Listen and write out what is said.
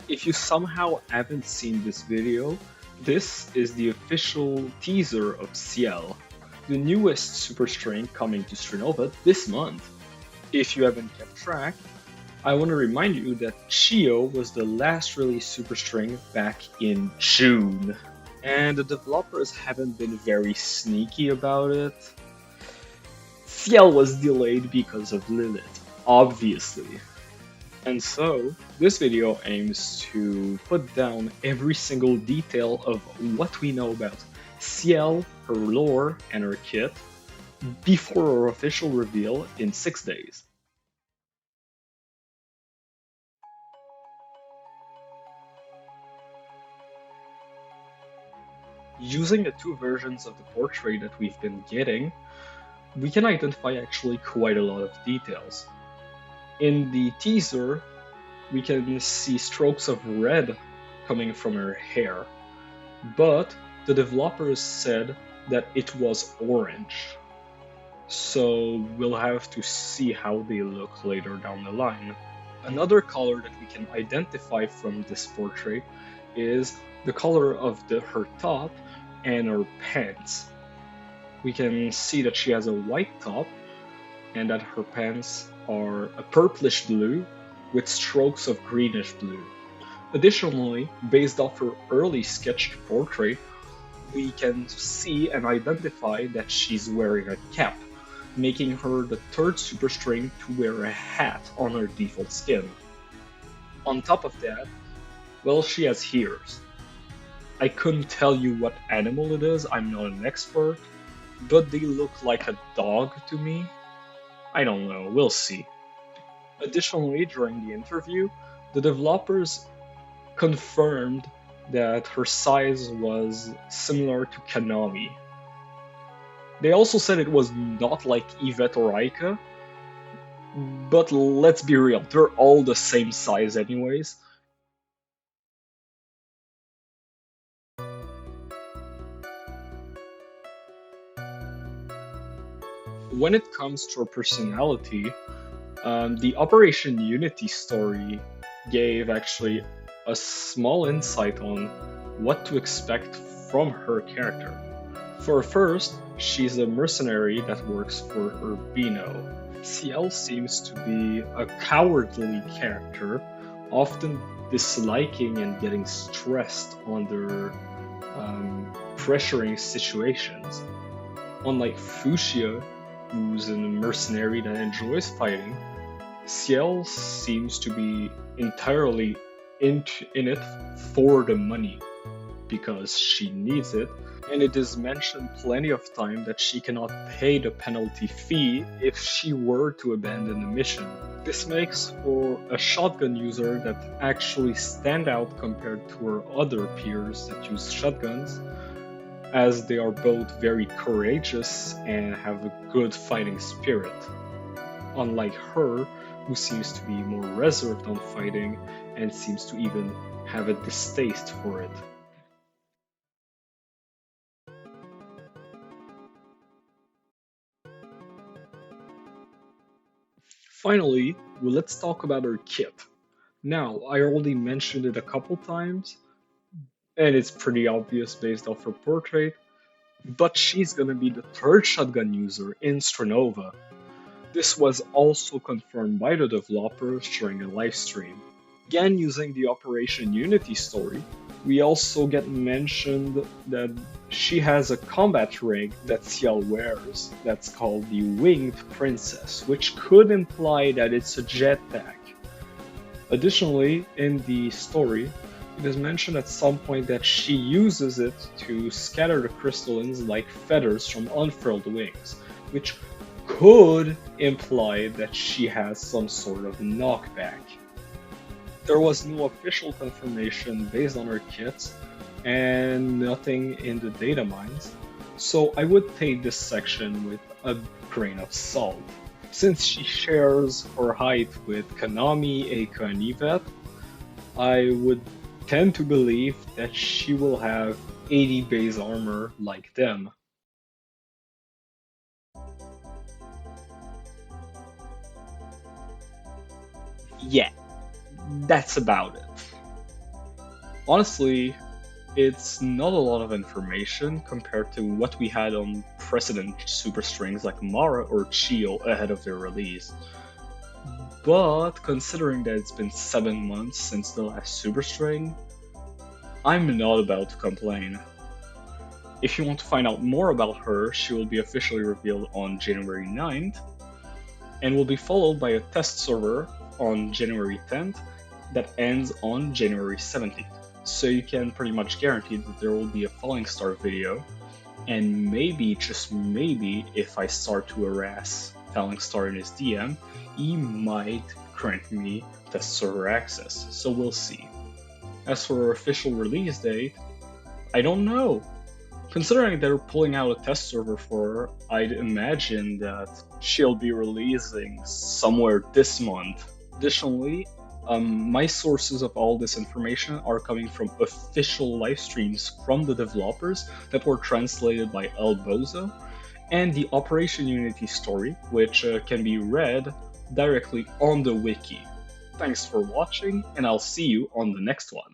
If you somehow haven't seen this video, this is the official teaser of Cielle, the newest superstring coming to Strinova this month. If you haven't kept track, I want to remind you that Chio was the last released superstring back in June, and the developers haven't been very sneaky about it. Ciel was delayed because of Lilith, obviously. And so, this video aims to put down every single detail of what we know about Ciel, her lore, and her kit before her official reveal in 6 days. Using the two versions of the portrait that we've been getting, we can identify actually quite a lot of details. In the teaser, we can see strokes of red coming from her hair, but the developers said that it was orange. So we'll have to see how they look later down the line. Another color that we can identify from this portrait is the color of her top and her pants. We can see that she has a white top and that her pants are a purplish blue with strokes of greenish blue. Additionally, based off her early sketched portrait, we can see and identify that she's wearing a cap, making her the third superstring to wear a hat on her default skin. On top of that, well, she has ears. I couldn't tell you what animal it is, I'm not an expert, but they look like a dog to me. I don't know, we'll see. Additionally, during the interview, the developers confirmed that her size was similar to Kanami. They also said it was not like Yvette or Aika, but let's be real, they're all the same size anyways. When it comes to her personality, the Operation Unity story gave actually a small insight on what to expect from her character. For first, she's a mercenary that works for Urbino. Cielle seems to be a cowardly character, often disliking and getting stressed under pressuring situations. Unlike Fuchsia, who's a mercenary that enjoys fighting, Cielle seems to be entirely in it for the money, because she needs it, and it is mentioned plenty of time that she cannot pay the penalty fee if she were to abandon the mission. This makes for a shotgun user that actually stand out compared to her other peers that use shotguns, as they are both very courageous and have a good fighting spirit. Unlike her, who seems to be more reserved on fighting and seems to even have a distaste for it. Finally, well, let's talk about her kit. Now, I already mentioned it a couple times, and it's pretty obvious based off her portrait, but she's gonna be the third shotgun user in Strinova. This was also confirmed by the developers during a live stream. Again, using the Operation Unity story, we also get mentioned that she has a combat rig that Cielle wears that's called the Winged Princess, which could imply that it's a jetpack. Additionally, in the story, it is mentioned at some point that she uses it to scatter the crystallines like feathers from unfurled wings, which could imply that she has some sort of knockback. There was no official confirmation based on her kits, and nothing in the data mines, so I would take this section with a grain of salt. Since she shares her height with Kanami, Eika, and Yvette, I would tend to believe that she will have 80 base armor like them. Yeah, that's about it. Honestly, it's not a lot of information compared to what we had on precedent superstrings like Mara or Cielle ahead of their release. But considering that it's been 7 months since the last superstring, I'm not about to complain. If you want to find out more about her, she will be officially revealed on January 9th, and will be followed by a test server on January 10th that ends on January 17th. So you can pretty much guarantee that there will be a Falling Star video, and maybe, just maybe, if I start to harass Falling Star in his DM, he might grant me test server access, so we'll see. As for her official release date, I don't know. Considering they're pulling out a test server for her, I'd imagine that she'll be releasing somewhere this month. Additionally, my sources of all this information are coming from official live streams from the developers that were translated by El Bozo, and the Operation Unity story, which can be read directly on the wiki. Thanks for watching, and I'll see you on the next one.